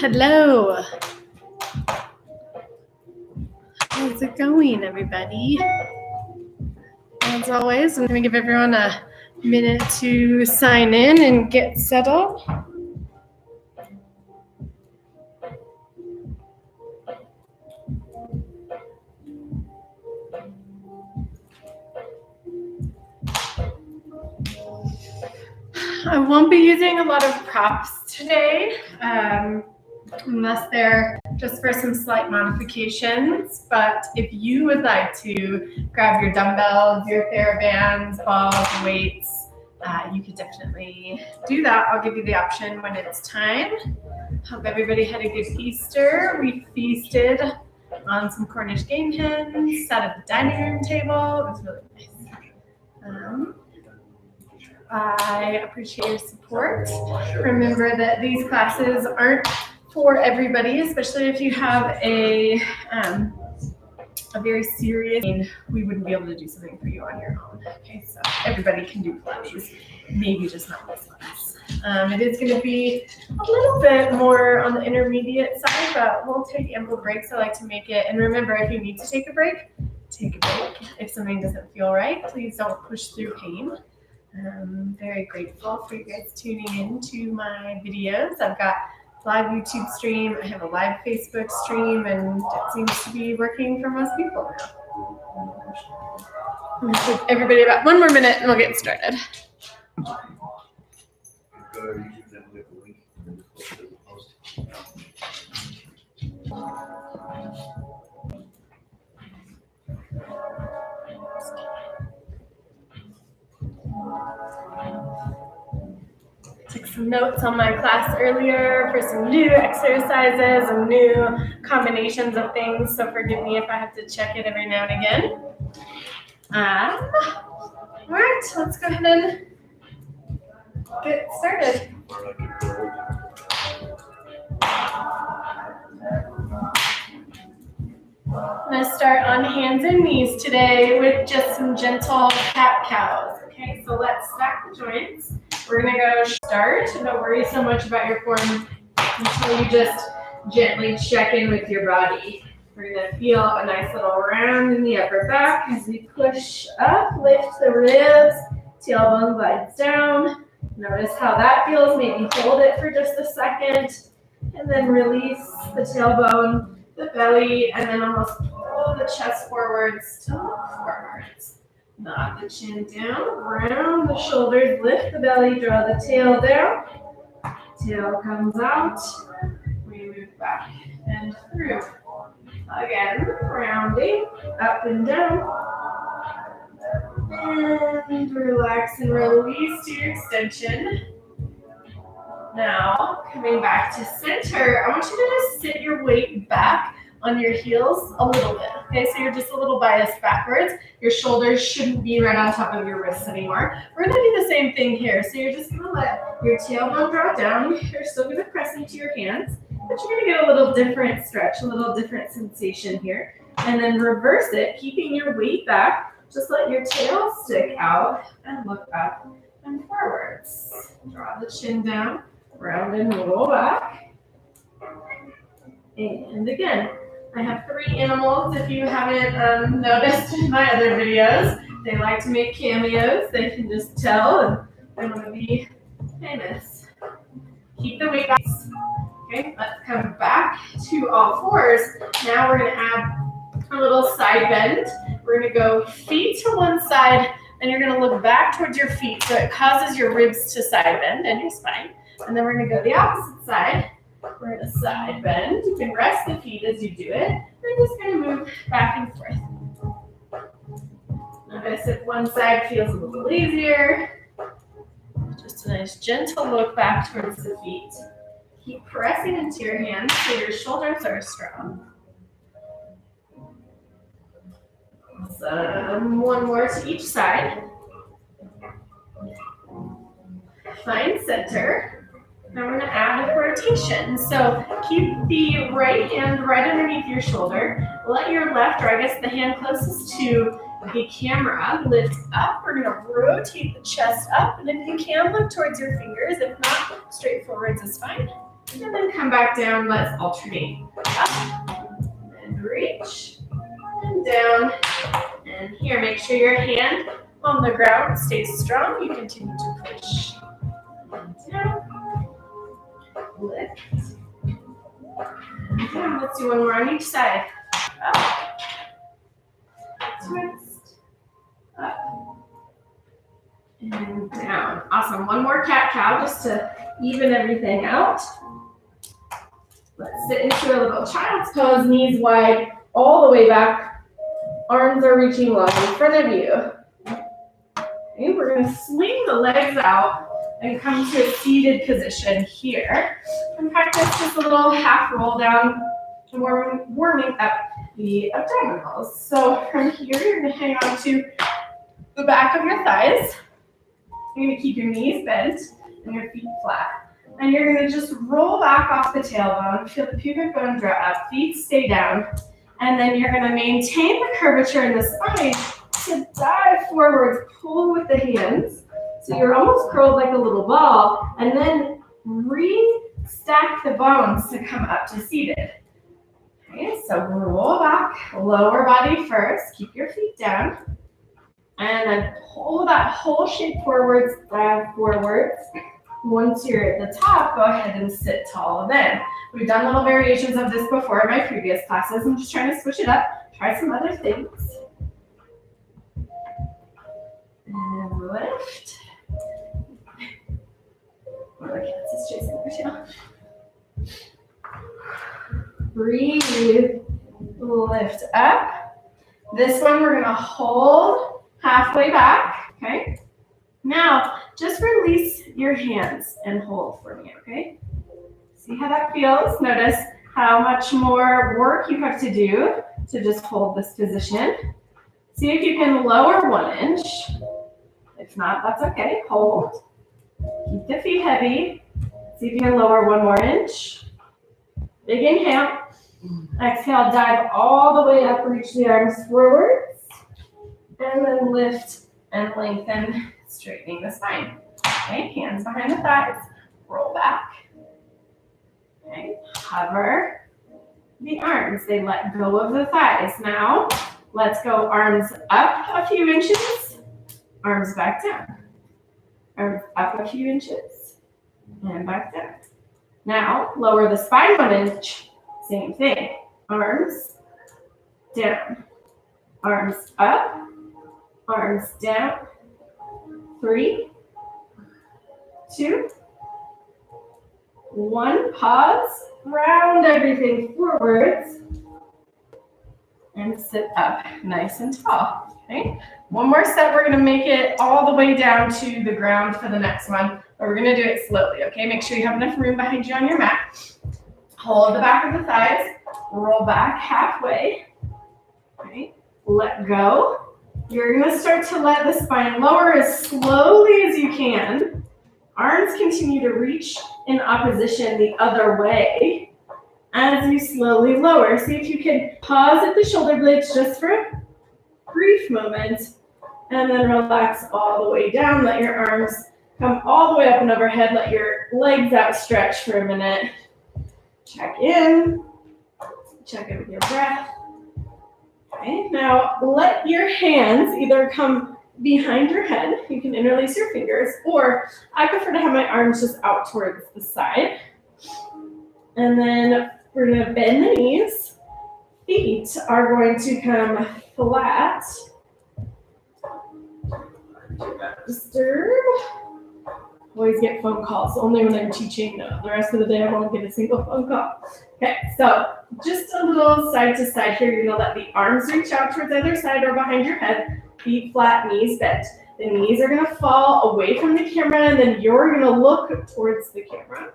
Hello. How's it going, everybody? As always, I'm going to give everyone a minute to sign in and get settled. I won't be using a lot of props today, unless they're just for some slight modifications. But if you would like to grab your dumbbells, your TheraBands, balls, weights, you could definitely do that. I'll give you the option when it's time. Hope everybody had a good Easter. We feasted on some Cornish game hens, sat at the dining room table. It was really nice. I appreciate your support. Remember that these classes aren't for everybody, especially if you have a very serious pain. We wouldn't be able to do something for you on your own. Okay, so everybody can do Pilates, maybe just not this class. It is going to be a little bit more on the intermediate side, but we'll take ample breaks. I like to make it. And remember, if you need to take a break, take a break. If something doesn't feel right, please don't push through pain. I'm very grateful for you guys tuning in to my videos. I've got a live YouTube stream, I have a live Facebook stream, and it seems to be working for most people now. I'm going to give everybody about one more minute and we'll get started. Took some notes on my class earlier for some new exercises and new combinations of things, so forgive me if I have to check it every now and again. All right, let's go ahead and get started. I'm going to start on hands and knees today with just some gentle cat-cows. Okay, so let's stack the joints. We're going to go start. Don't worry so much about your form until you just gently check in with your body. We're going to feel a nice little round in the upper back as we push up, lift the ribs, tailbone glides down. Notice how that feels. Maybe hold it for just a second and then release the tailbone, the belly, and then almost pull the chest forwards to look forwards. Nod the chin down, round the shoulders, lift the belly, draw the tail down. Tail comes out. We move back and through. Again, rounding, up and down. And relax and release to your extension. Now, coming back to center, I want you to just sit your weight back on your heels a little bit. Okay, so you're just a little biased backwards. Your shoulders shouldn't be right on top of your wrists anymore. We're gonna do the same thing here. So you're just gonna let your tailbone draw down. You're still gonna press into your hands, but you're gonna get a little different stretch, a little different sensation here. And then reverse it, keeping your weight back. Just let your tail stick out and look up and forwards. Draw the chin down, round and roll back. And again. I have 3 animals, if you haven't noticed in my other videos. They like to make cameos. They can just tell and they want to be famous. Keep the weight back. Okay, let's come back to all fours. Now we're going to add a little side bend. We're going to go feet to one side, and you're going to look back towards your feet so it causes your ribs to side bend and your spine. And then we're going to go the opposite side. We're going to side bend. You can rest the feet as you do it. We're just going to move back and forth. Notice if one side feels a little easier. Just a nice gentle look back towards the feet. Keep pressing into your hands so your shoulders are strong. One more to each side. Find center. Now we're going to add a rotation. So keep the right hand right underneath your shoulder. Let your left, or I guess the hand closest to the camera, lift up. We're going to rotate the chest up. And if you can, look towards your fingers. If not, straight forwards is fine. And then come back down. Let's alternate. Up and reach. And down. And here, make sure your hand on the ground stays strong. You continue to push. And down. Lift. And down. Let's do one more on each side. Up. Twist. Up. And down. Awesome. One more cat-cow just to even everything out. Let's sit into a little child's pose, knees wide, all the way back. Arms are reaching long in front of you. Okay, we're going to swing the legs out and come to a seated position here. And practice just a little half roll down, warming up the abdominals. So from here, you're going to hang on to the back of your thighs. You're going to keep your knees bent and your feet flat. And you're going to just roll back off the tailbone, feel the pubic bone draw up, feet stay down, and then you're going to maintain the curvature in the spine to dive forwards, pull with the hands. So you're almost curled like a little ball, and then re-stack the bones to come up to seated. Okay, so roll back, lower body first, keep your feet down, and then pull that whole shape forwards, dive forwards. Once you're at the top, go ahead and sit tall then. We've done little variations of this before in my previous classes. I'm just trying to switch it up, try some other things. And lift. One of the cats is chasing their tail. Breathe. Lift up. This one we're going to hold halfway back, okay? Now, just release your hands and hold for me, okay? See how that feels? Notice how much more work you have to do to just hold this position. See if you can lower 1 inch. If not, that's okay. Hold. Keep the feet heavy. See if you can lower 1 more inch. Big inhale. Exhale, dive all the way up, reach the arms forwards. And then lift and lengthen, straightening the spine. Okay, hands behind the thighs. Roll back. Okay, hover the arms. They let go of the thighs. Now, let's go arms up a few inches, arms back down. Arms up a few inches, and back down. Now, lower the spine 1 inch. Same thing. Arms down. Arms up. Arms down. 3, 2, 1. Pause. Round everything forwards. And sit up nice and tall. Okay. One more set. We're going to make it all the way down to the ground for the next one. But we're going to do it slowly. Okay. Make sure you have enough room behind you on your mat. Hold the back of the thighs. Roll back halfway. Okay. Let go. You're going to start to let the spine lower as slowly as you can. Arms continue to reach in opposition the other way as you slowly lower. See if you can pause at the shoulder blades just for a brief moment and then relax all the way down. Let your arms come all the way up and overhead. Let your legs outstretch for a minute. Check in. Check in with your breath. Okay, now let your hands either come behind your head. You can interlace your fingers, or I prefer to have my arms just out towards the side. And then we're going to bend the knees. Feet are going to come flat. Do not disturb. Always get phone calls, only when I'm teaching. No, the rest of the day I won't get a single phone call. Okay, so just a little side to side here. You're going to let the arms reach out towards either side or behind your head. Feet flat, knees bent. The knees are going to fall away from the camera, and then you're going to look towards the camera.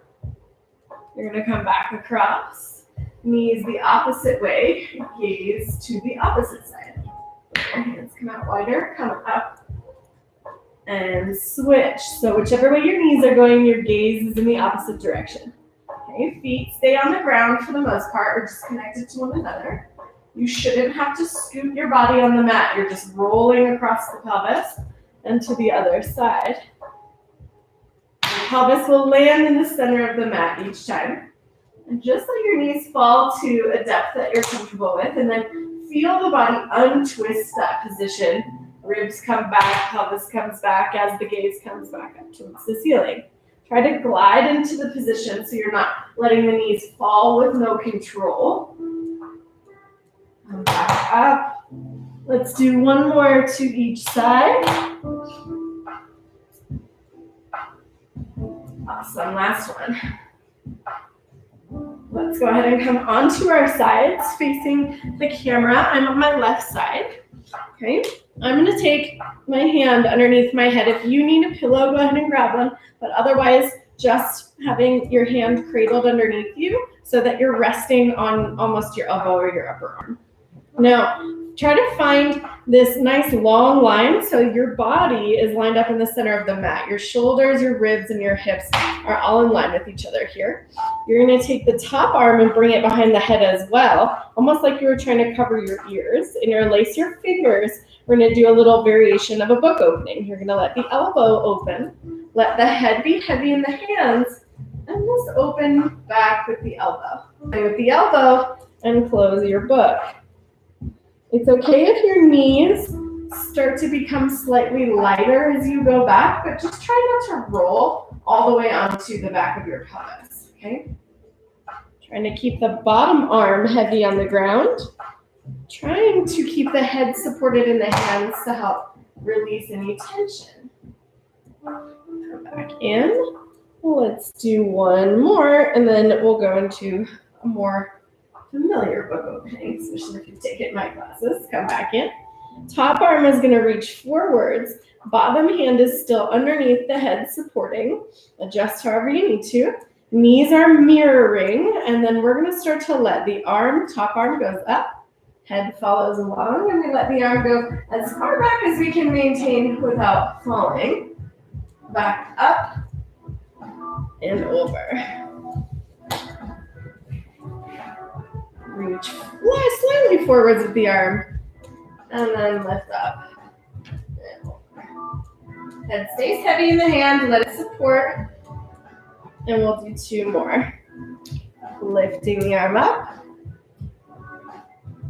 You're going to come back across. Knees the opposite way. Gaze to the opposite side. Hands come out wider, come up. And switch. So whichever way your knees are going, your gaze is in the opposite direction. Okay, feet stay on the ground for the most part, or just connected to one another. You shouldn't have to scoot your body on the mat. You're just rolling across the pelvis and to the other side. pelvis will land in the center of the mat each time. And just let your knees fall to a depth that you're comfortable with, and then feel the body untwist that position. Ribs come back, pelvis comes back as the gaze comes back up towards the ceiling. Try to glide into the position so you're not letting the knees fall with no control. Come back up. Let's do one more to each side. Awesome, last one. Let's go ahead and come onto our sides facing the camera. I'm on my left side. Okay, I'm going to take my hand underneath my head. If you need a pillow, go ahead and grab one, but otherwise just having your hand cradled underneath you so that you're resting on almost your elbow or your upper arm. Now, try to find this nice long line so your body is lined up in the center of the mat. Your shoulders, your ribs, and your hips are all in line with each other here. You're going to take the top arm and bring it behind the head as well, almost like you were trying to cover your ears. And you're going to lace your fingers. We're going to do a little variation of a book opening. You're going to let the elbow open, let the head be heavy in the hands, and just open back with the elbow. And with the elbow, and close your book. It's okay if your knees start to become slightly lighter as you go back, but just try not to roll all the way onto the back of your pelvis, okay? Trying to keep the bottom arm heavy on the ground. Trying to keep the head supported in the hands to help release any tension. Come back in. Let's do one more, and then we'll go into a more familiar book opening, especially if you take it in my classes. Come back in. Top arm is going to reach forwards. Bottom hand is still underneath the head supporting. Adjust however you need to. Knees are mirroring, and then we're going to start to let the top arm goes up. Head follows along, and we let the arm go as far back as we can maintain without falling. Back up and over. Reach slightly forwards with the arm, and then lift up. Head stays heavy in the hand, let it support, and we'll do two more. Lifting the arm up.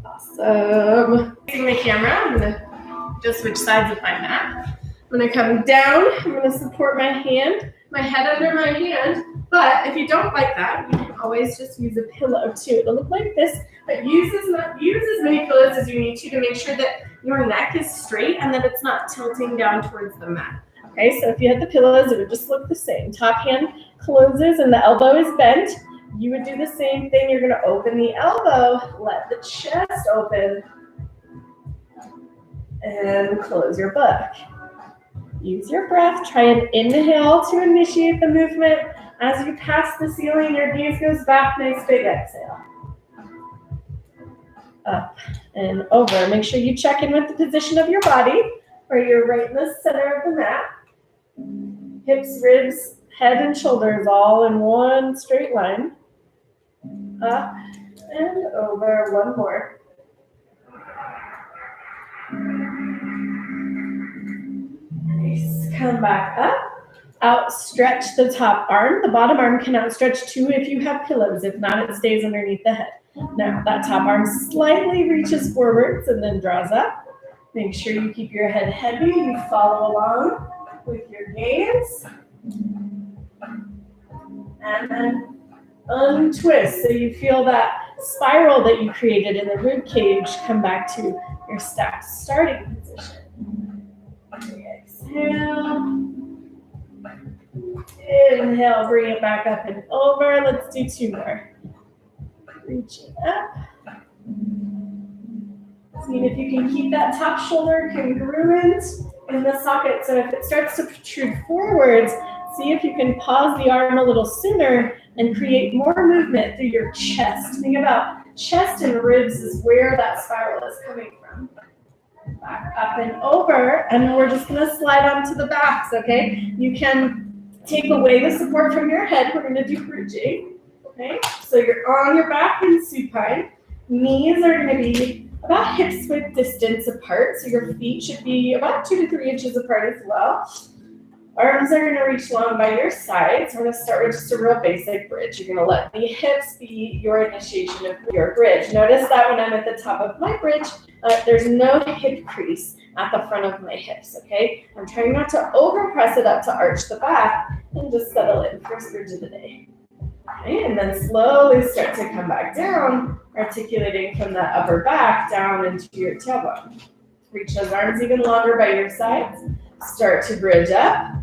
Awesome. Facing the camera, I'm going to just switch sides of my mat. I'm going to come down, I'm going to support my hand, my head under my hand, but if you don't like that, you can always just use a pillow too. It'll look like this, but use as many pillows as you need to make sure that your neck is straight and that it's not tilting down towards the mat. Okay, so if you had the pillows, it would just look the same. Top hand closes and the elbow is bent. You would do the same thing. You're going to open the elbow, let the chest open, and close your book. Use your breath. Try and inhale to initiate the movement. As you pass the ceiling, your gaze goes back. Nice big exhale. Up and over. Make sure you check in with the position of your body, where you're right in the center of the mat. Hips, ribs, head, and shoulders all in one straight line. Up and over. One more. Nice. Come back up. Outstretch the top arm. The bottom arm can outstretch too if you have pillows. If not, it stays underneath the head. Now, that top arm slightly reaches forwards and then draws up. Make sure you keep your head heavy. You follow along with your gaze. And then untwist. So you feel that spiral that you created in the rib cage come back to your stacked starting position. Exhale. Inhale, bring it back up and over. Let's do two more. Reaching up. See if you can keep that top shoulder congruent in the socket. So if it starts to protrude forwards, see if you can pause the arm a little sooner and create more movement through your chest. Think about chest and ribs is where that spiral is coming from. Back up and over, and we're just going to slide onto the backs, okay? You can take away the support from your head. We're going to do bridging, okay? So you're on your back in supine. Knees are going to be about hips width distance apart, so your feet should be about 2 to 3 inches apart as well. Arms are gonna reach long by your sides. We're gonna start with just a real basic bridge. You're gonna let the hips be your initiation of your bridge. Notice that when I'm at the top of my bridge, there's no hip crease at the front of my hips, okay? I'm trying not to overpress it up to arch the back and just settle in. First bridge of the day. Okay, and then slowly start to come back down, articulating from that upper back down into your tailbone. Reach those arms even longer by your sides. Start to bridge up.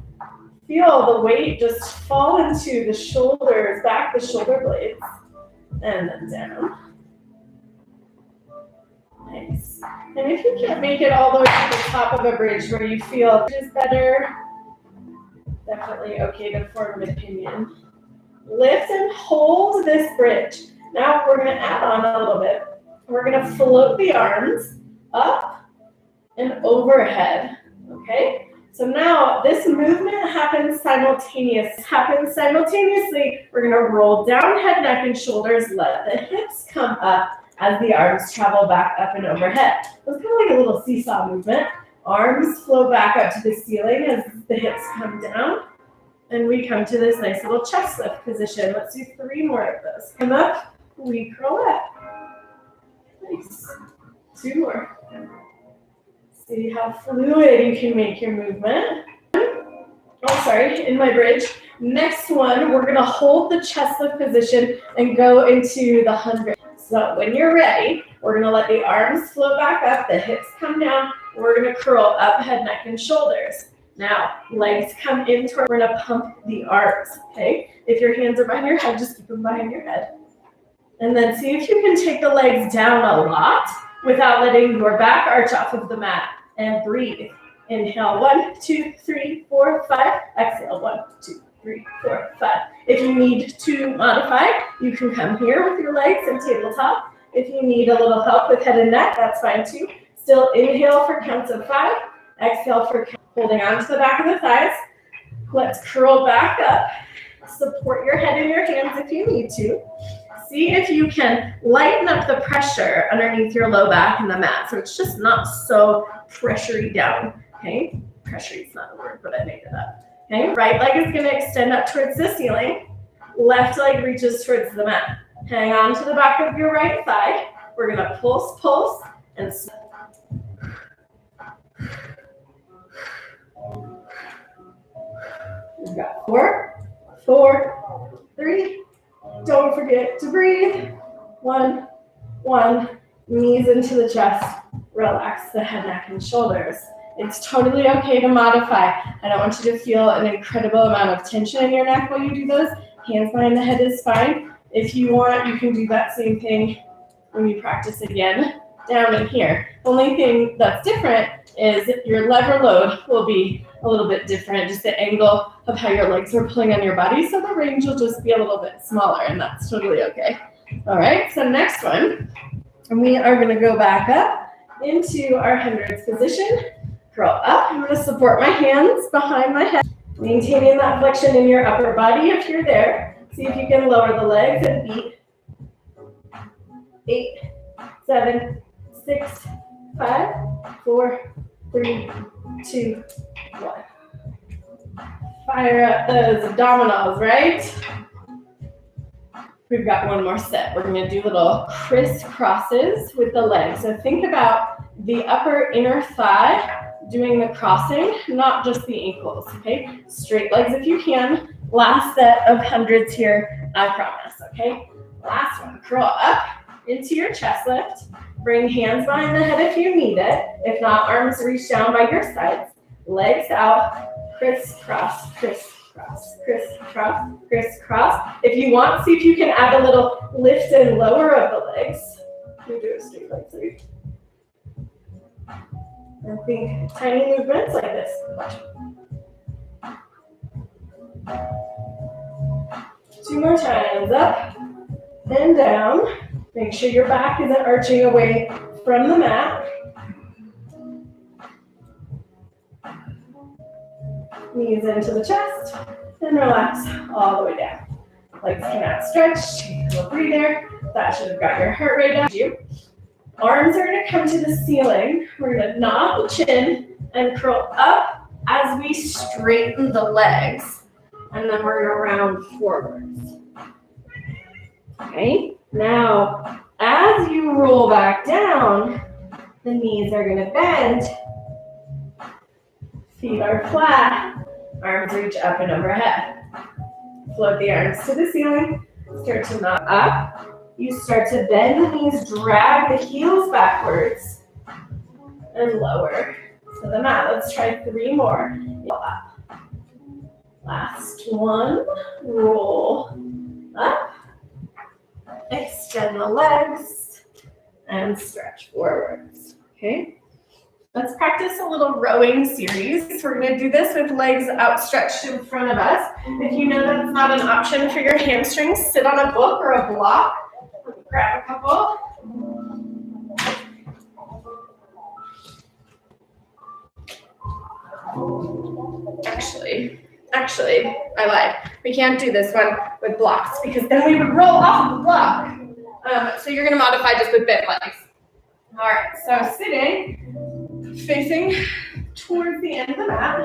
Feel the weight just fall into the shoulders, back the shoulder blades, and then down. Nice. And if you can't make it all the way to the top of a bridge where you feel it is better, definitely okay to form an opinion. Lift and hold this bridge. Now we're going to add on a little bit. We're going to float the arms up and overhead, okay? So now this movement happens simultaneously. We're going to roll down head, neck, and shoulders. Let the hips come up as the arms travel back up and overhead. It's kind of like a little seesaw movement. Arms flow back up to the ceiling as the hips come down. And we come to this nice little chest lift position. Let's do 3 more of those. Come up, we curl up. Nice. 2 more. See how fluid you can make your movement. Oh, sorry, in my bridge. Next one, we're gonna hold the chest lift position and go into the 100. So when you're ready, we're gonna let the arms flow back up, the hips come down, we're gonna curl up, head, neck, and shoulders. Now, legs come in toward, we're gonna pump the arms, okay? If your hands are behind your head, just keep them behind your head. And then see if you can take the legs down a lot without letting your back arch off of the mat. And breathe. Inhale, 1, 2, 3, 4, 5. Exhale, 1, 2, 3, 4, 5. If you need to modify, you can come here with your legs and tabletop. If you need a little help with head and neck, that's fine too. Still inhale for counts of 5. Exhale for holding on to the back of the thighs. Let's curl back up. Support your head in your hands if you need to. See if you can lighten up the pressure underneath your low back and the mat. So it's just not so pressury down, okay? Pressury is not a word, but I made it up. Okay, right leg is gonna extend up towards the ceiling. Left leg reaches towards the mat. Hang on to the back of your right thigh. We're gonna pulse, and we've got 4, 3, don't forget to breathe. 1, knees into the chest. Relax the head, neck, and shoulders. It's totally okay to modify. I don't want you to feel an incredible amount of tension in your neck while you do those. Hands behind the head is fine. If you want, you can do that same thing when you practice again down in here. The only thing that's different is your lever load will be a little bit different, just the angle of how your legs are pulling on your body, so the range will just be a little bit smaller, and that's totally okay. All right, so next one, and we are gonna go back up into our hundreds position. Curl up, I'm gonna support my hands behind my head, maintaining that flexion in your upper body if you're there. See if you can lower the legs and beat. 8, 7, 6, 5, 4, 3, 2, 1. Fire up those abdominals, right? We've got one more set. We're gonna do little crisscrosses with the legs. So think about the upper inner thigh doing the crossing, not just the ankles, okay? Straight legs if you can. Last set of hundreds here, I promise, okay? Last one, curl up into your chest lift. Bring hands behind the head if you need it. If not, arms reach down by your sides. Legs out, crisscross, crisscross, crisscross, crisscross. If you want, see if you can add a little lift and lower of the legs. You do a straight leg sweep. And think tiny movements like this. Watch. 2 more times, up and down. Make sure your back isn't arching away from the mat. Knees into the chest and relax all the way down. Legs can outstretch, take a little breather. That should have got your heart rate up. Arms are gonna come to the ceiling. We're gonna nod the chin and curl up as we straighten the legs, and then we're gonna round forwards. Okay, now as you roll back down, the knees are gonna bend, feet are flat, arms reach up and overhead. Float the arms to the ceiling, start to knock up. You start to bend the knees, drag the heels backwards, and lower to the mat. Let's try 3 more. Up. Last one, roll up, extend the legs, and stretch forwards, okay? Let's practice a little rowing series. We're gonna do this with legs outstretched in front of us. If you know that's not an option for your hamstrings, sit on a book or a block. Grab a couple. Actually, I lied. We can't do this one with blocks because then we would roll off of the block. So you're gonna modify just with bent legs. All right, so sitting, facing towards the end of the mat.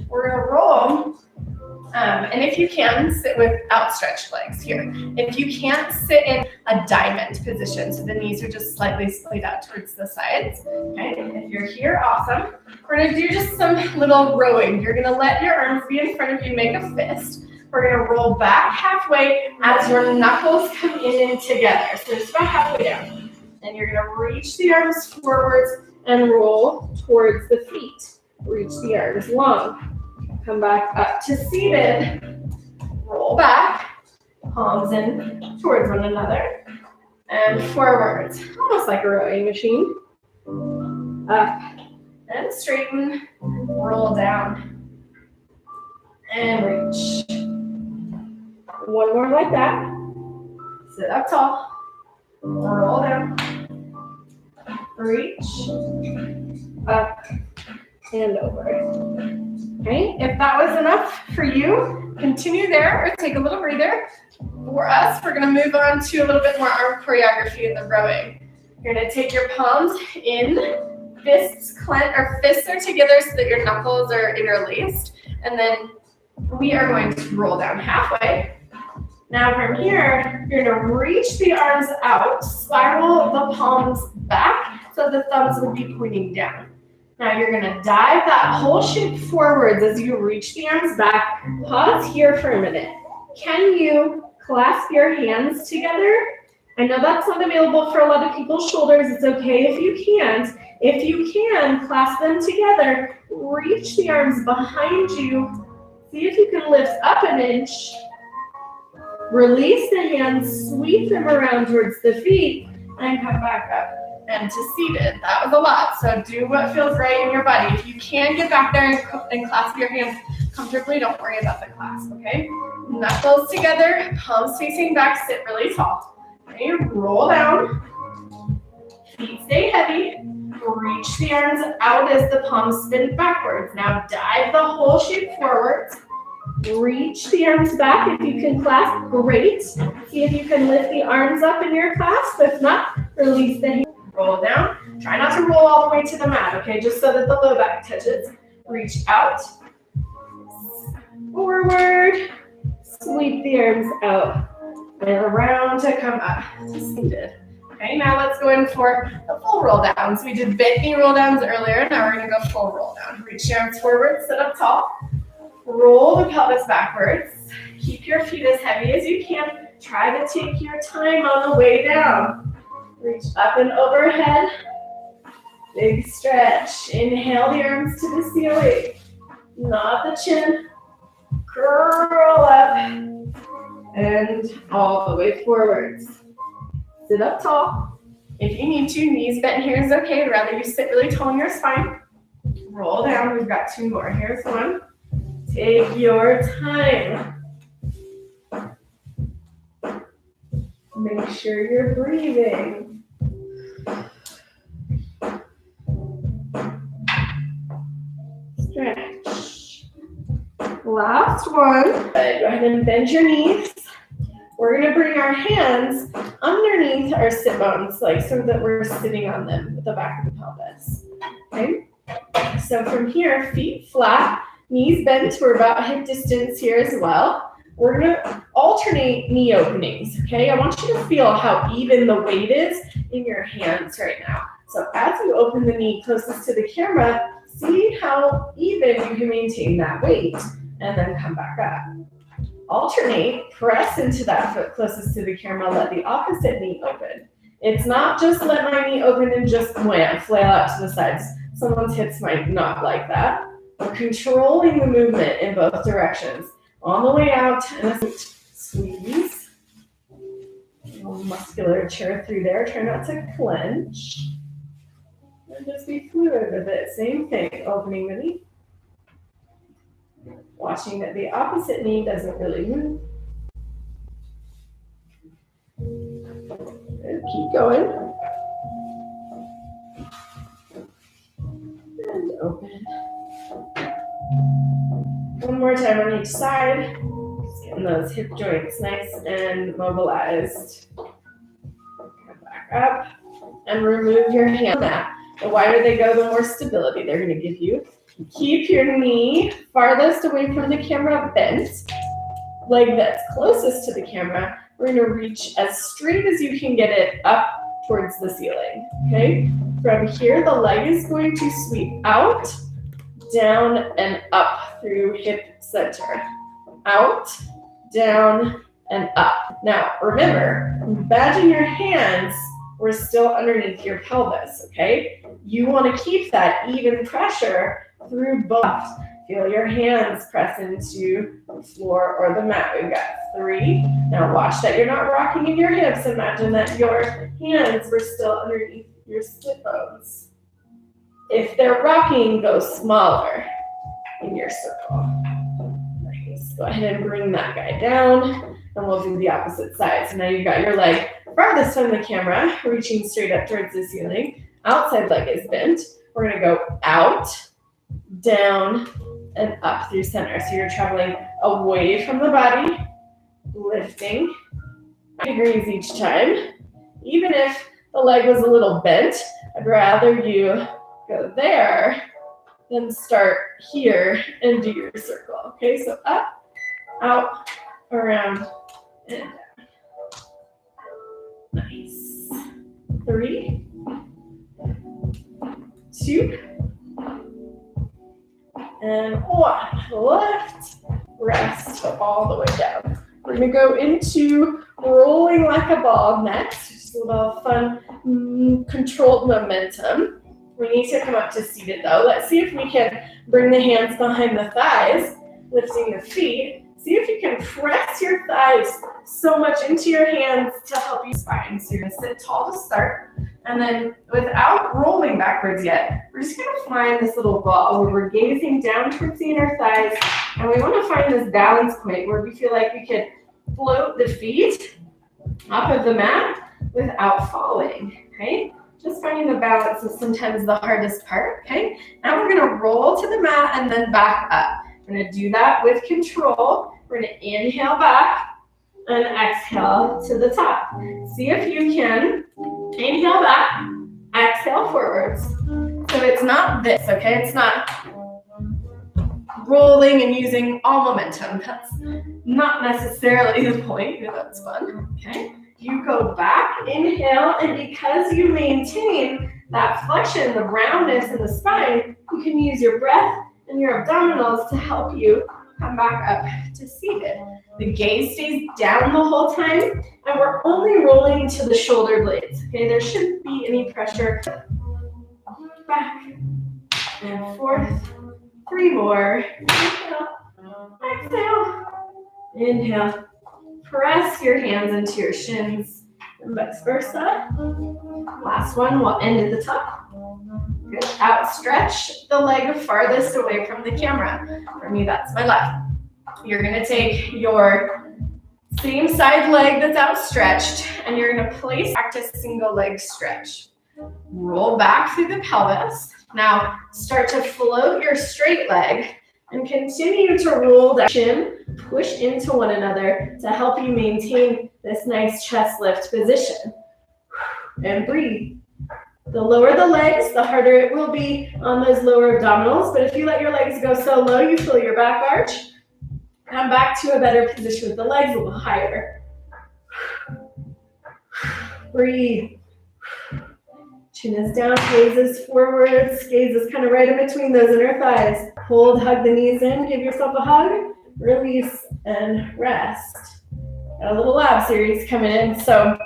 We're gonna roll, and if you can, sit with outstretched legs here. If you can't, sit in a diamond position, so the knees are just slightly splayed out towards the sides. Okay, if you're here, awesome. We're gonna do just some little rowing. You're gonna let your arms be in front of you, make a fist. We're gonna roll back halfway as your knuckles come in and together. So just about halfway down. And you're gonna reach the arms forwards and roll towards the feet. Reach the arms long. Come back up to seated. Roll back, palms in towards one another. And forwards, almost like a rowing machine. Up and straighten, roll down. And reach. One more like that. Sit up tall, roll down. Reach, up, and over. Okay, if that was enough for you, continue there or take a little breather. For us, we're gonna move on to a little bit more arm choreography in the rowing. You're gonna take your palms in, fists are together so that your knuckles are interlaced, and then we are going to roll down halfway. Now from here, you're gonna reach the arms out, spiral the palms back so the thumbs would be pointing down. Now you're gonna dive that whole shape forwards as you reach the arms back. Pause here for a minute. Can you clasp your hands together? I know that's not available for a lot of people's shoulders. It's okay if you can't. If you can, clasp them together. Reach the arms behind you. See if you can lift up an inch. Release the hands, sweep them around towards the feet, and come back up and to seated. That was a lot, so do what feels right in your body. If you can get back there and clasp your hands comfortably, don't worry about the clasp, okay? Knuckles together, palms facing back, sit really tall. Okay, roll down, feet stay heavy, reach the arms out as the palms spin backwards. Now dive the whole shape forwards. Reach the arms back. If you can clasp, great. See if you can lift the arms up in your clasp. If not, release the hands. Roll down. Try not to roll all the way to the mat, okay? Just so that the low back touches. Reach out. Forward. Sweep the arms out. And around to come up to seated. Okay, now let's go in for the full roll downs. We did bent knee roll downs earlier. Now we're going to go full roll down. Reach your arms forward, sit up tall. Roll the pelvis backwards. Keep your feet as heavy as you can. Try to take your time on the way down. Reach up and overhead. Big stretch. Inhale the arms to the ceiling. Nod the chin. Curl up. And all the way forwards. Sit up tall. If you need to, knees bent here is okay. I'd rather you sit really tall in your spine. Roll down. We've got 2 more. Here's one. Take your time. Make sure you're breathing. Stretch. Last one. Go ahead and bend your knees. We're going to bring our hands underneath our sit bones, like so that we're sitting on them with the back of the pelvis. Okay? So from here, feet flat, knees bent. We're about hip distance here as well. We're gonna alternate knee openings, okay? I want you to feel how even the weight is in your hands right now. So as you open the knee closest to the camera, see how even you can maintain that weight and then come back up. Alternate, press into that foot closest to the camera, let the opposite knee open. It's not just let my knee open and just flail out to the sides. Someone's hips might not like that. We're controlling the movement in both directions. On the way out, and a squeeze. A little musculature through there. Try not to clench. And just be fluid with it. Same thing, opening the knee. Watching that the opposite knee doesn't really move. Good. Keep going. And open. One more time on each side. Just getting those hip joints nice and mobilized. Come back up and remove your hand from that. The wider they go, the more stability they're going to give you. Keep your knee farthest away from the camera bent. Leg that's closest to the camera, we're going to reach as straight as you can get it up towards the ceiling. Okay? From here, the leg is going to sweep out, down, and up through hip center. Out, down, and up. Now, remember, badging your hands, we're still underneath your pelvis, okay? You want to keep that even pressure through both. Feel your hands press into the floor or the mat. We've got 3. Now watch that you're not rocking in your hips. Imagine that your hands were still underneath your sit bones. If they're rocking, go smaller in your circle. Nice. Go ahead and bring that guy down, and we'll do the opposite side. So now you've got your leg farthest from the camera, reaching straight up towards the ceiling. Outside leg is bent. We're going to go out, down, and up through center. So you're traveling away from the body, lifting 90 degrees each time. Even if the leg was a little bent, I'd rather you go there than start here and do your circle. Okay, so up, out, around, and down. Nice. 3, 2, and 1. Lift, rest all the way down. We're going to go into rolling like a ball next. Just a little fun, controlled momentum. We need to come up to seated though. Let's see if we can bring the hands behind the thighs, lifting the feet. See if you can press your thighs so much into your hands to help you spine. So you're going to sit tall to start. And then without rolling backwards yet, we're just going to find this little ball where we're gazing down towards the inner thighs. And we want to find this balance point where we feel like we can float the feet off of the mat without falling, okay? Just finding the balance is sometimes the hardest part, okay? Now we're going to roll to the mat and then back up. We're going to do that with control. We're going to inhale back and exhale to the top. See if you can inhale back, exhale forwards. So it's not this, okay? It's not rolling and using all momentum. That's not necessarily the point. That's fun, okay? You go back, inhale, and because you maintain that flexion, the roundness in the spine, you can use your breath and your abdominals to help you come back up to seated. The gaze stays down the whole time, and we're only rolling to the shoulder blades, okay? There shouldn't be any pressure. Back and forth. 3 more. Inhale, exhale, inhale. Press your hands into your shins and vice versa. Last one, we'll end at the top. Good. Outstretch the leg farthest away from the camera. For me, that's my left. You're going to take your same side leg that's outstretched, and you're going to practice single leg stretch. Roll back through the pelvis. Now, start to float your straight leg and continue to roll that chin, push into one another to help you maintain this nice chest lift position. And breathe. The lower the legs, the harder it will be on those lower abdominals. But if you let your legs go so low, you feel your back arch. Come back to a better position with the legs a little higher. Breathe. Chin is down, gaze is forwards. Gaze is kind of right in between those inner thighs. Hold, hug the knees in, give yourself a hug. Release and rest. Got a little lab series coming in. So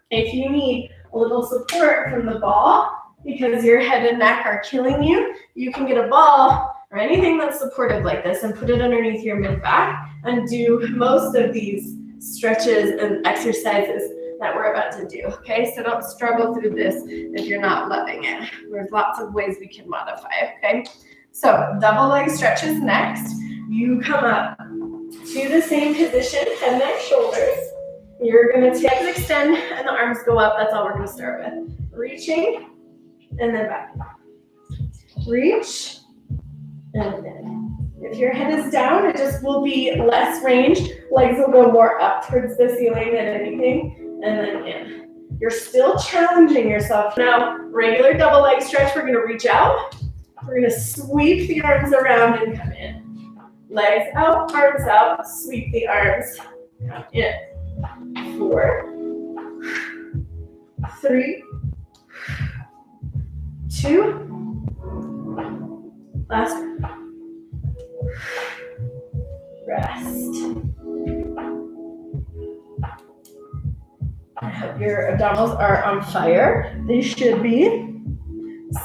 if you need a little support from the ball because your head and neck are killing you, you can get a ball or anything that's supportive like this and put it underneath your mid-back and do most of these stretches and exercises that we're about to do, okay? So don't struggle through this if you're not loving it. There's lots of ways we can modify, okay? So double leg stretches next. You come up to the same position, head, neck, shoulders. You're gonna take extend and the arms go up. That's all we're gonna start with. Reaching and then back. Reach and then. If your head is down, it just will be less range. Legs will go more up towards the ceiling than anything, and then in. You're still challenging yourself. Now, regular double leg stretch, we're gonna reach out. We're gonna sweep the arms around and come in. Legs out, arms out, sweep the arms, come in. 4, 3, 2, last one. Rest. I hope your abdominals are on fire. They should be.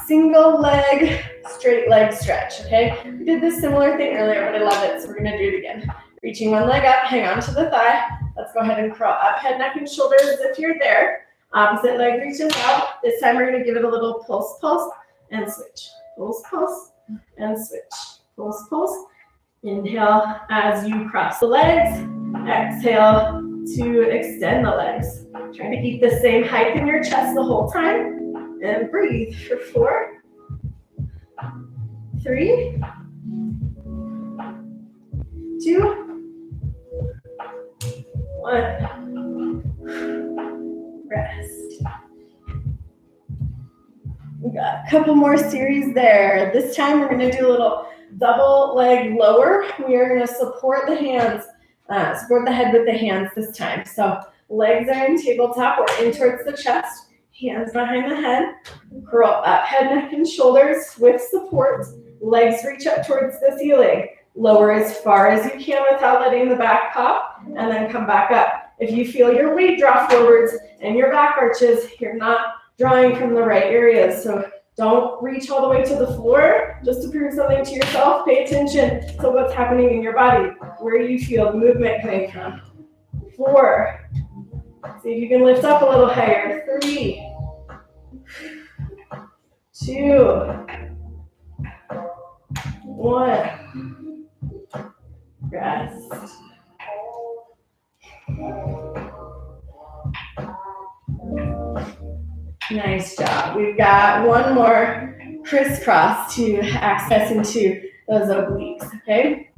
Single leg, straight leg stretch, okay? We did this similar thing earlier, but I love it, so we're gonna do it again. Reaching one leg up, hang on to the thigh. Let's go ahead and crawl up, head, neck, and shoulders if you're there. Opposite leg reaches out. This time we're gonna give it a little pulse, pulse, and switch. Pulse, pulse, and switch. Pulse, pulse. Inhale as you cross the legs. Exhale to extend the legs. Try to keep the same height in your chest the whole time. And breathe for 4, 3, 2, 1. Rest. We got a couple more series there. This time we're going to do a little double leg lower. We are going to support the hands, support the head with the hands this time. So legs are in tabletop or in towards the chest, hands behind the head, curl up, head, neck, and shoulders with support. Legs reach up towards the ceiling. Lower as far as you can without letting the back pop, and then come back up. If you feel your weight draw forwards and your back arches, you're not drawing from the right areas. So don't reach all the way to the floor just to prove something to yourself. Pay attention to what's happening in your body, where you feel the movement coming from. 4. See if you can lift up a little higher. 3, 2, 1. Rest. Nice job. We've got one more crisscross to access into those obliques, okay?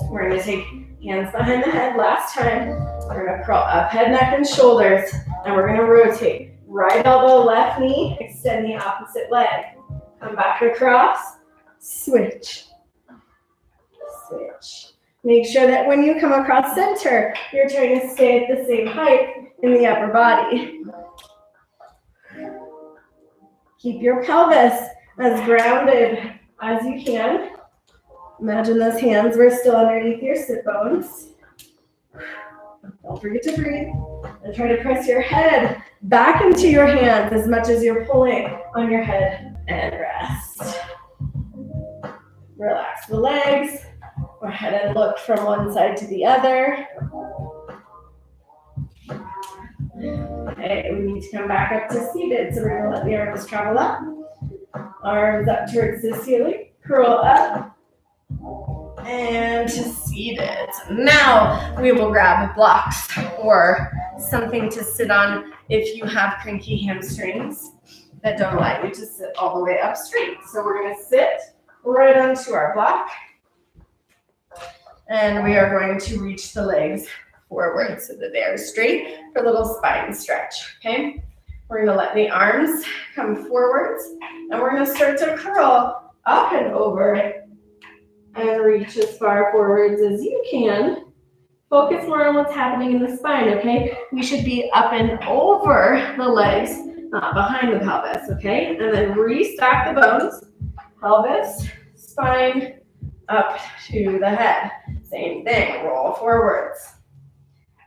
We're going to take hands behind the head last time. We're going to crawl up, head, neck, and shoulders, and we're going to rotate. Right elbow, left knee, extend the opposite leg. Come back across, switch. Switch. Make sure that when you come across center, you're trying to stay at the same height in the upper body. Keep your pelvis as grounded as you can. Imagine those hands were still underneath your sit bones. Don't forget to breathe. And try to press your head back into your hands as much as you're pulling on your head. And rest. Relax the legs. Go ahead and look from one side to the other. Okay, we need to come back up to seated. So we're going to let the arms travel up. Arms up towards the ceiling. Curl up. And to seated. Now we will grab blocks or something to sit on if you have cranky hamstrings that don't allow you to sit all the way up straight. So we're going to sit right onto our block. And we are going to reach the legs forward so that they are straight for a little spine stretch, okay? We're gonna let the arms come forwards, and we're gonna start to curl up and over and reach as far forwards as you can. Focus more on what's happening in the spine, okay? We should be up and over the legs, not behind the pelvis, okay? And then restack the bones, pelvis, spine, up to the head. Same thing, roll forwards.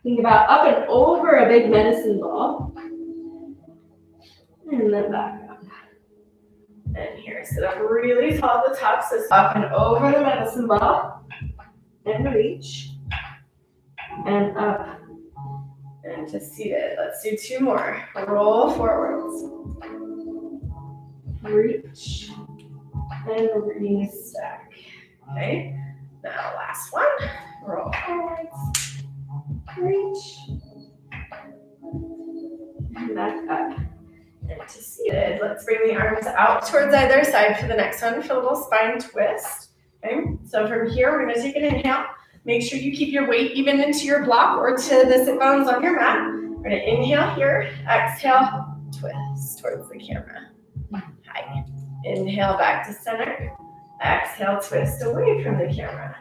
Think about up and over a big medicine ball. And then back up. And here, sit up really tall at the top, so up and over the medicine ball. And reach. And up. And to seated. Let's do 2 more. Roll forwards. Reach. And restack. Okay. Now last one. Roll forwards. Reach. And back up. And to seated. Let's bring the arms out towards either side for the next one for a little spine twist. Okay. So from here, we're going to take an inhale. Make sure you keep your weight even into your block or to the sit bones on your mat. We're going to inhale here. Exhale. Twist towards the camera. Hi. Inhale back to center. Exhale, twist away from the camera.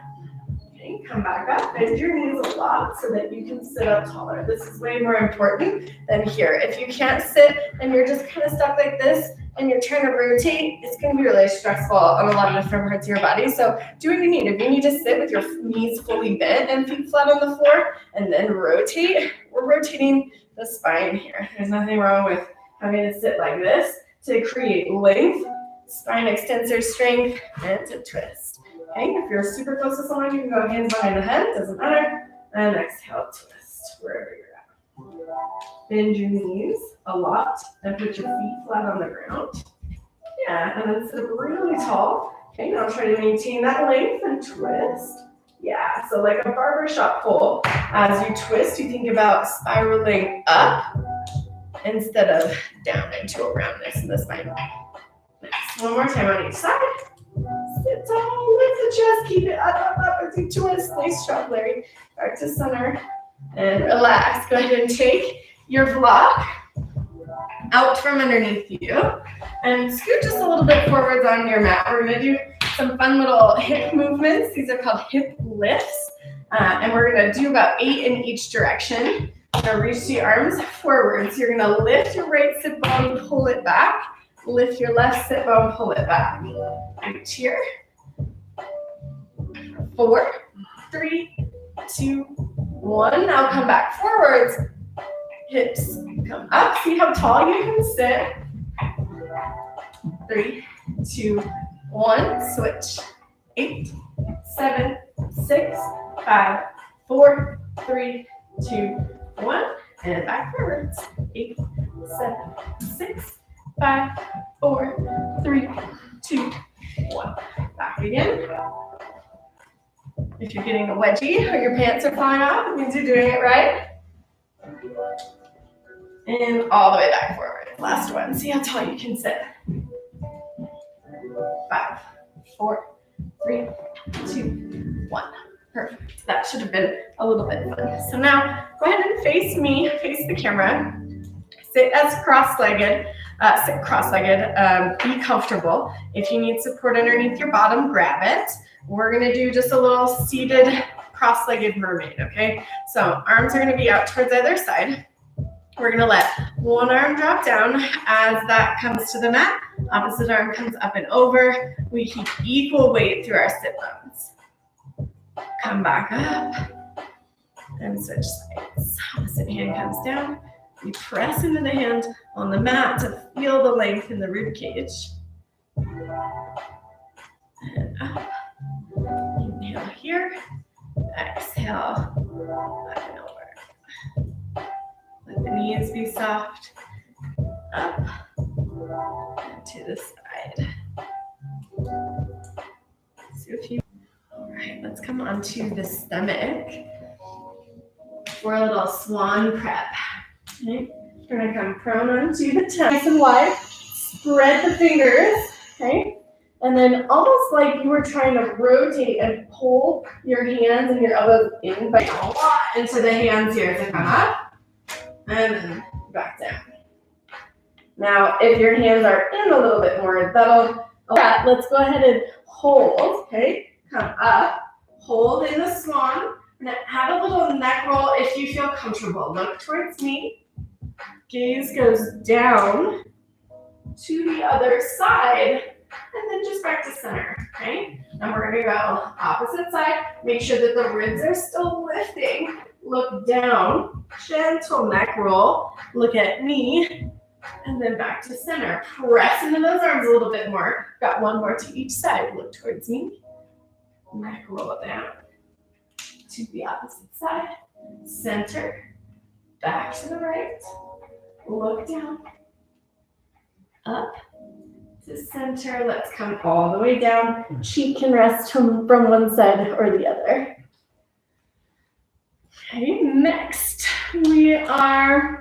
Okay, come back up, bend your knees a lot so that you can sit up taller. This is way more important than here. If you can't sit and you're just kind of stuck like this and you're trying to rotate, it's going to be really stressful on a lot of different parts of your body. So do what you need. If you need to sit with your knees fully bent and feet flat on the floor and then rotate, we're rotating the spine here. There's nothing wrong with having to sit like this to create length, spine extensor strength, and to twist. Okay, if you're super close to someone, you can go hands behind the head, doesn't matter. And exhale, twist wherever you're at. Bend your knees a lot and put your feet flat on the ground. Yeah, and then sit up really tall. Okay, now try to maintain that length and twist. Yeah, so like a barbershop pole. As you twist, you think about spiraling up instead of down into a roundness in the spine. Next, one more time on each side. Sit tall, lift the chest, keep it up as you twist. Nice job, Larry. Back to center and relax. Go ahead and take your block out from underneath you and scoot just a little bit forwards on your mat. We're going to do some fun little hip movements. These are called hip lifts. And we're going to do about 8 in each direction. You're going to reach the arms forward. So you're going to lift your right sit bone, pull it back. Lift your left sit bone, pull it back. Reach here. 4, 3, 2, 1. Now come back forwards. Hips come up. See how tall you can sit. 3, 2, 1. Switch. 8, 7, 6, 5, 4, 3, 2, 1. And back forwards. 8, 7, 6, 5, 4, 3, 2, 1. Back again. If you're getting a wedgie or your pants are falling off, it means you're doing it right. And all the way back forward. Last one. See how tall you can sit. 5, 4, 3, 2, 1. Perfect. That should have been a little bit fun. So now go ahead and face me, face the camera. Sit as cross-legged. Be comfortable. If you need support underneath your bottom, grab it. We're going to do just a little seated cross-legged mermaid, okay? So arms are going to be out towards either side. We're going to let one arm drop down as that comes to the mat. Opposite arm comes up and over. We keep equal weight through our sit bones. Come back up and switch sides. Opposite hand comes down. We press into the hand on the mat to feel the length in the rib cage. And up. Inhale here. Exhale. Up and over. Let the knees be soft. Up and to the side. All right, let's come onto the stomach for a little swan prep. Okay, you're going to come prone onto the tongue, nice and wide. Spread the fingers, okay? And then almost like you were trying to rotate and pull your hands and your elbows in, but a lot into the hands here. So come up and then back down. Now, if your hands are in a little bit more, let's go ahead and hold, okay? Come up, hold in the swan, and have a little neck roll if you feel comfortable. Look towards me, gaze goes down to the other side, and then just back to center, okay? And we're gonna go opposite side, make sure that the ribs are still lifting. Look down, gentle neck roll, look at me, and then back to center. Press into those arms a little bit more. Got one more to each side. Look towards me. Neck roll down to the opposite side. Center. Back to the right. Look down. Up to center. Let's come all the way down. Cheek can rest from one side or the other. Okay, next we are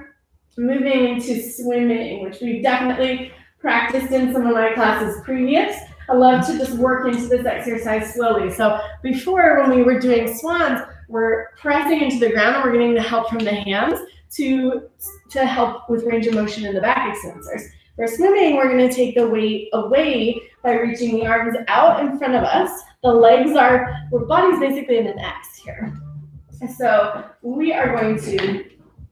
moving into swimming, which we've definitely practiced in some of my classes previous. I love to just work into this exercise slowly. So before, when we were doing swans, we're pressing into the ground and we're getting the help from the hands to help with range of motion in the back extensors. For swimming, we're going to take the weight away by reaching the arms out in front of us. The legs our body's basically in an X here. So we are going to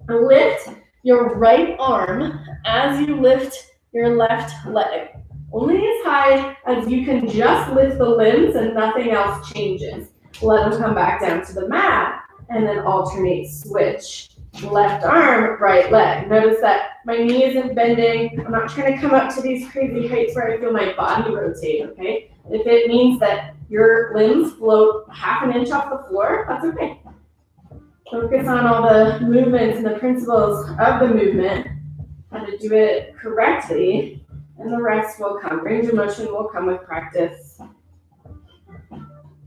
lift your right arm as you lift your left leg. Only as high as you can just lift the limbs and nothing else changes. Let them come back down to the mat and then alternate switch. Left arm, right leg. Notice that my knee isn't bending. I'm not trying to come up to these crazy heights where I feel my body rotate, okay? If it means that your limbs float half an inch off the floor, that's okay. Focus on all the movements and the principles of the movement, how to do it correctly, and the rest will come. Range of motion will come with practice.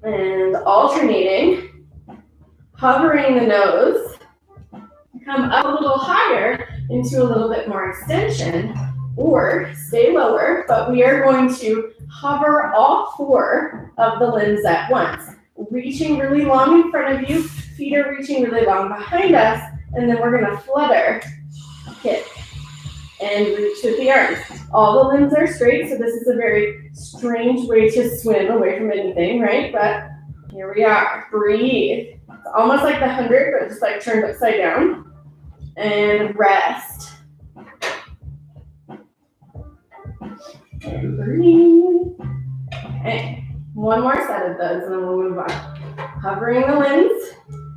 And alternating, hovering the nose, come up a little higher into a little bit more extension, or stay lower, but we are going to hover all four of the limbs at once. Reaching really long in front of you, feet are reaching really long behind us, and then we're gonna flutter, kick, and reach with the arms. All the limbs are straight, so this is a very strange way to swim away from anything, right? But here we are, breathe. It's almost like the 100, but just like turned upside down. And rest. And breathe. Okay. One more set of those and then we'll move on. Hovering the limbs.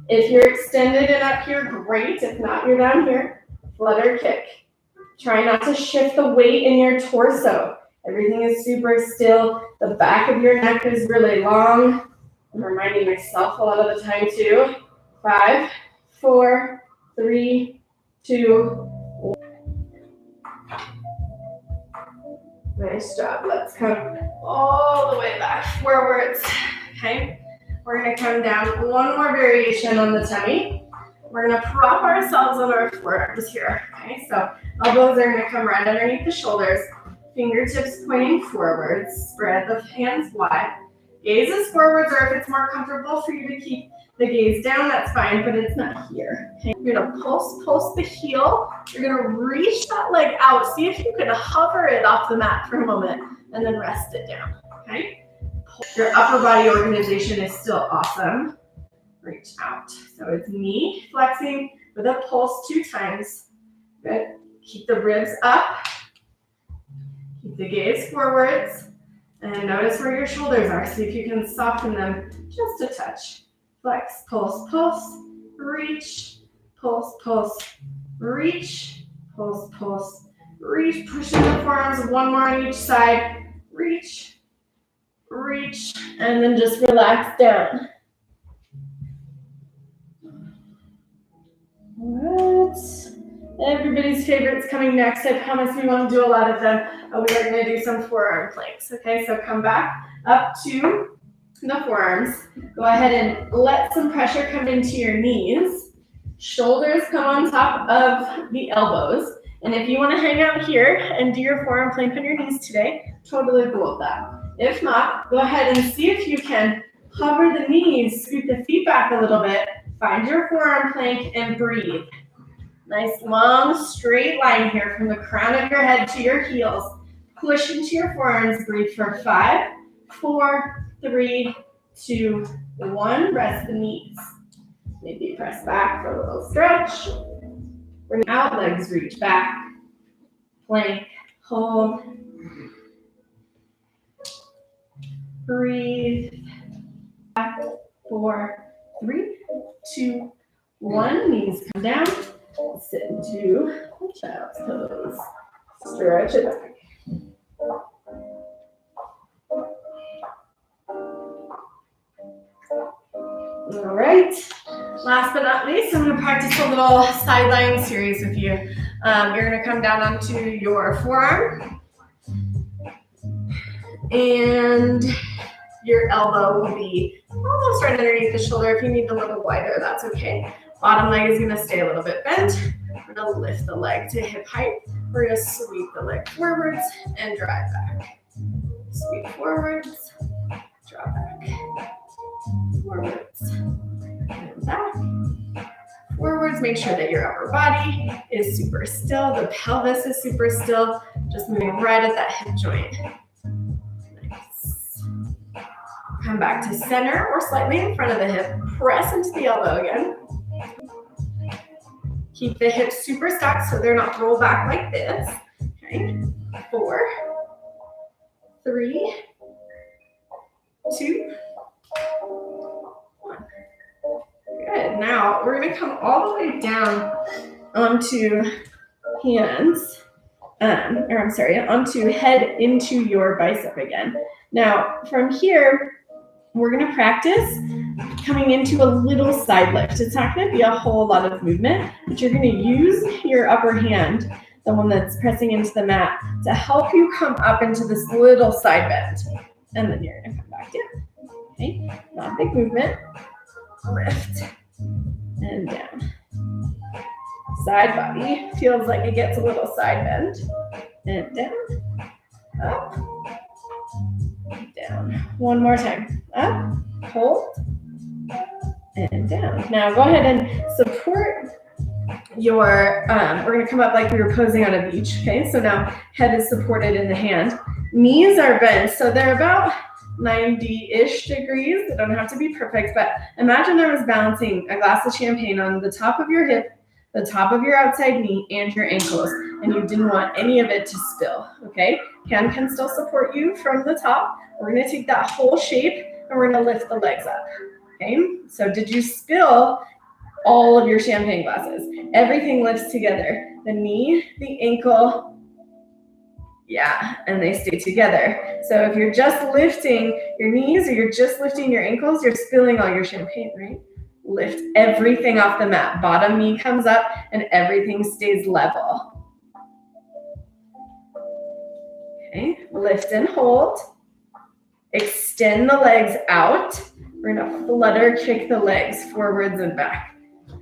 If you're extended and up here, great. If not, you're down here. Flutter kick. Try not to shift the weight in your torso. Everything is super still. The back of your neck is really long. I'm reminding myself a lot of the time too. 5, 4, 3, 2, 1. Nice job. Let's come all the way back forwards. Okay. We're going to come down. One more variation on the tummy. We're going to prop ourselves on our forearms here. Okay. So elbows are going to come right underneath the shoulders. Fingertips pointing forwards. Spread the hands wide. Gaze is forwards, or if it's more comfortable for you to keep the gaze down, that's fine, but it's not here. Okay. You're gonna pulse the heel. You're gonna reach that leg out. See if you can hover it off the mat for a moment and then rest it down, okay? Your upper body organization is still awesome. Reach out. So it's knee flexing with a pulse 2 times. Good. Keep the ribs up. Keep the gaze forwards. And notice where your shoulders are. See if you can soften them just a touch. Flex, pulse, pulse, reach, pulse, pulse, reach, pulse, pulse, reach. Pushing the forearms, one more on each side. Reach, reach, and then just relax down. All right. Everybody's favorite's coming next. I promise we won't do a lot of them. We are going to do some forearm planks. Okay, so come back up to the forearms. Go ahead and let some pressure come into your knees. Shoulders come on top of the elbows. And if you want to hang out here and do your forearm plank on your knees today, totally cool with that. If not, go ahead and see if you can hover the knees, scoot the feet back a little bit, find your forearm plank and breathe. Nice long straight line here from the crown of your head to your heels. Push into your forearms. Breathe for 5, 4, 3, 2, 1. Rest the knees. Maybe press back for a little stretch. Bring out, legs reach back. Plank, hold. Breathe. 4, 3, 2, 1. Knees come down. Sit into child's pose. Stretch it back. All right. Last but not least, I'm going to practice a little sideline series with you. You're going to come down onto your forearm, and your elbow will be almost right underneath the shoulder. If you need a little wider, that's okay. Bottom leg is going to stay a little bit bent. We're going to lift the leg to hip height. We're going to sweep the leg forwards and drive back. Sweep forwards, draw back. Forwards and back. Forwards, make sure that your upper body is super still. The pelvis is super still. Just moving right at that hip joint. Nice. Come back to center or slightly in front of the hip. Press into the elbow again. Keep the hips super stacked so they're not rolled back like this. Okay. 4, 3, 2, 1. Good. Now we're going to come all the way down onto hands, onto head into your bicep again. Now from here, we're going to practice coming into a little side lift. It's not going to be a whole lot of movement, but you're going to use your upper hand, the one that's pressing into the mat, to help you come up into this little side bend. And then you're going to come back down. Okay, not a big movement. Lift and down. Side body feels like it gets a little side bend. And down, up, down. One more time. Up, hold, and down. Now go ahead and support your, we're going to come up like we were posing on a beach. Okay, so now head is supported in the hand. Knees are bent, so they're about 90-ish degrees. They don't have to be perfect, but imagine there was balancing a glass of champagne on the top of your hip, the top of your outside knee, and your ankles, and you didn't want any of it to spill, okay? Hand can still support you from the top. We're going to take that whole shape, and we're going to lift the legs up, okay? So did you spill all of your champagne glasses? Everything lifts together. The knee, the ankle, yeah, and they stay together. So if you're just lifting your knees or you're just lifting your ankles, you're spilling all your champagne, right? Lift everything off the mat. Bottom knee comes up and everything stays level. Okay, lift and hold. Extend the legs out. We're gonna flutter kick the legs forwards and back.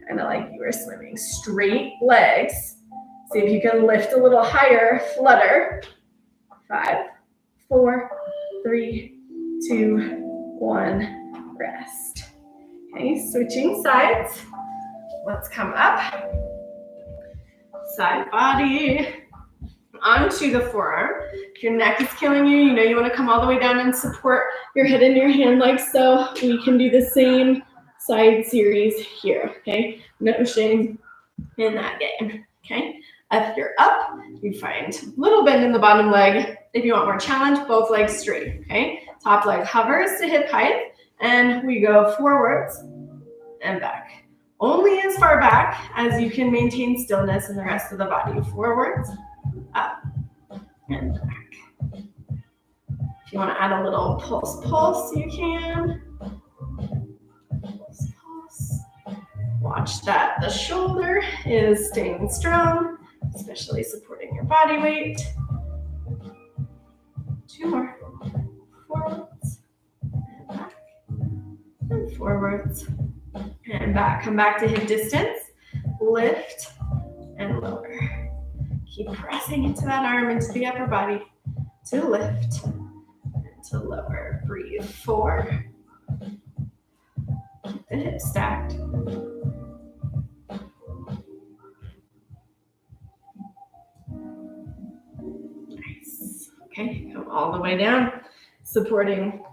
Kind of like you were swimming. Straight legs. See if you can lift a little higher, flutter. 5, 4, 3, 2, 1, rest. Okay, switching sides. Let's come up. Side body onto the forearm. If your neck is killing you, you know you want to come all the way down and support your head in your hand like so. We can do the same side series here, okay? No shame in that game, okay? If you're up, you find a little bend in the bottom leg. If you want more challenge, both legs straight, okay? Top leg hovers to hip height, and we go forwards and back. Only as far back as you can maintain stillness in the rest of the body. Forwards, up, and back. If you want to add a little pulse, you can. Pulse. Watch that the shoulder is staying strong, especially supporting your body weight. 2 more. Forwards and back. And forwards and back. Come back to hip distance. Lift and lower. Keep pressing into that arm, into the upper body to lift and to lower. Breathe. 4. Keep the hips stacked. lie down, supporting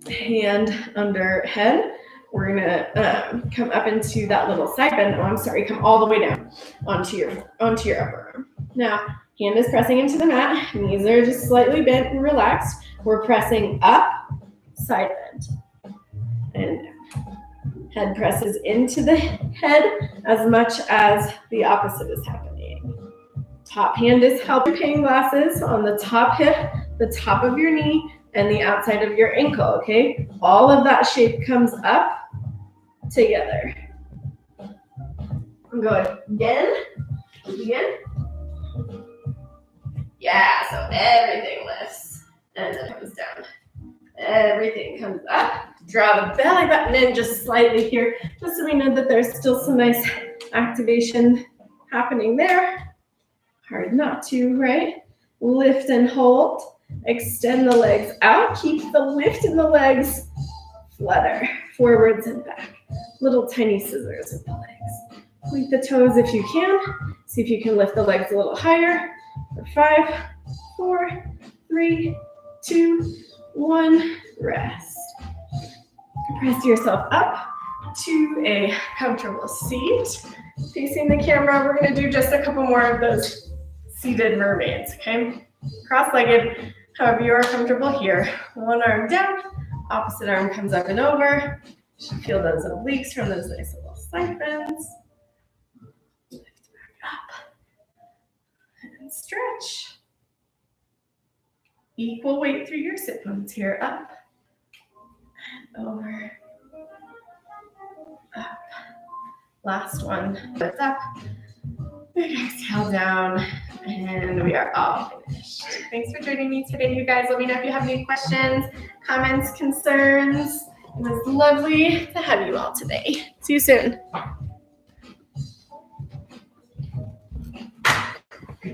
hand under head. We're gonna come up into that little side bend. Oh, I'm sorry, come all the way down onto your upper arm. Now, hand is pressing into the mat, knees are just slightly bent and relaxed. We're pressing up, side bend, and down. Head presses into the head as much as the opposite is happening. Top hand is helping glasses on the top hip, the top of your knee, and the outside of your ankle, okay? All of that shape comes up together. I'm going again. Yeah, so everything lifts and then comes down. Everything comes up. Draw the belly button in just slightly here, just so we know that there's still some nice activation happening there. Hard not to, right? Lift and hold. Extend the legs out. Keep the lift in the legs. Flutter forwards and back. Little tiny scissors with the legs. Point the toes if you can. See if you can lift the legs a little higher. For 5, 4, 3, 2, 1. Rest. Press yourself up to a comfortable seat. Facing the camera, we're going to do just a couple more of those seated mermaids, okay? Cross-legged, however you are comfortable here. One arm down, opposite arm comes up and over. You should feel those obliques from those nice little side bends. Lift back up and stretch. Equal weight through your sit bones here. Up and over. Up. Last one. Lift up. Big exhale down. And we are all finished. Thanks for joining me today, you guys. Let me know if you have any questions, comments, concerns. It was lovely to have you all today. See you soon.